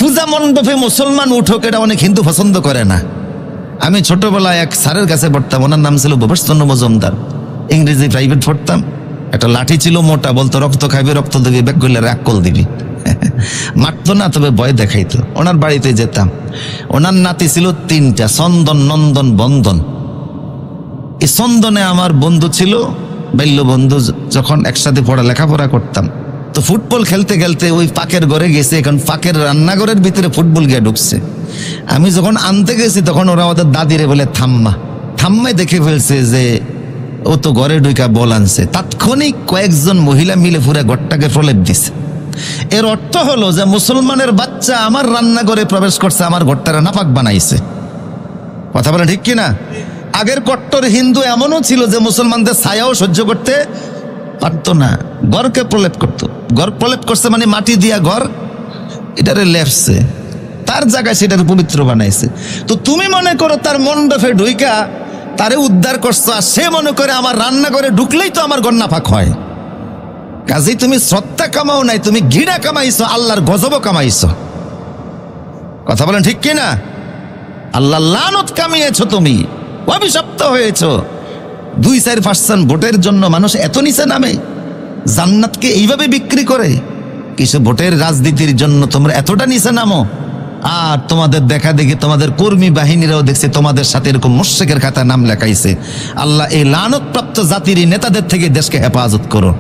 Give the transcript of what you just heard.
পূজা মণ্ডপে মুসলমান উঠুক এটা অনেক হিন্দু পছন্দ করে না। আমি ছোটবেলায় এক স্যারের কাছে পড়তাম, ওনার নাম ছিল ভূপেশচন্দ্র মজুমদার, ইংরেজি প্রাইভেট পড়তাম। একটা লাঠি ছিল মোটা, বলতো রক্ত খাইবে রক্ত দিবি, ব্যাগ করলে রাগ কল দিবি। মারতো না, তবে ভয় দেখাইতো। ওনার বাড়িতে যেতাম। ওনার নাতি ছিল 3টা, চন্দন, নন্দন, বন্দন। এই চন্দনে আমার বন্ধু ছিল, বাল্য বন্ধু। যখন একসাথে লেখাপড়া করতাম, তো ফুটবল খেলতে খেলতে ওই পাকের ঘরে গেছে। এখন পাকের রান্নাঘরের ভিতরে ফুটবল গিয়ে ঢুকছে। আমি যখন আনতে গেছি তখন ওরা আমাদের দাদিরে বলে থাম্মা। থাম্মাই দেখে ফেলছে যে ও তো ঘরে ঢুকা বল আনছে। তাৎক্ষণিক কয়েকজন মহিলা মিলে পুরো ঘরটাকে প্রলেপ দিছে। এর অর্থ হলো যে মুসলমানের বাচ্চা আমার রান্নাঘরে প্রবেশ করছে, আমার ঘরটারে নাপাক বানাইছে। কথা বলে ঠিক কিনা? আগের কট্টর হিন্দু এমনও ছিল যে মুসলমানদের ছায়াও সহ্য করতে পারতো না, ঘরকে প্রলেপ করতো। ঘর প্রলেপ করছে মানে মাটি দিয়া ঘর এটারে লেপছে, তার জায়গায় সেটার পবিত্র বানাইছে। তো তুমি মনে করো তার মণ্ডপে ঢুইকা তারে উদ্ধার করছো, আর সে মনে করে আমার রান্নাঘরে ঢুকলেই তো আমার ঘর নাপাক হয়। কাজেই তুমি শ্রদ্ধা কামাও নাই, তুমি ঘৃণা কামাইছো, আল্লাহর গজবও কামাইছো। কথা বলেন ঠিক কিনা? আল্লাহ লানত কামিয়েছো, তুমি অভিশপ্ত হয়েছো। 2-4% ভোটের জন্য মানুষ এত নিচে নামে, জান্নাতকে এইভাবে বিক্রি করে। কিছু ভোটের রাজনীতির জন্য তোমরা এতটা নিচে নামো, আর তোমাদের দেখা দেখি তোমাদের কর্মী বাহিনীরাও দেখছে তোমাদের সাথে এরকম মুশরিকের খাতায় নাম লেখাইছে। আল্লাহ এই লানতপ্রাপ্ত জাতির নেতাদের থেকে দেশকে হেফাজত করো।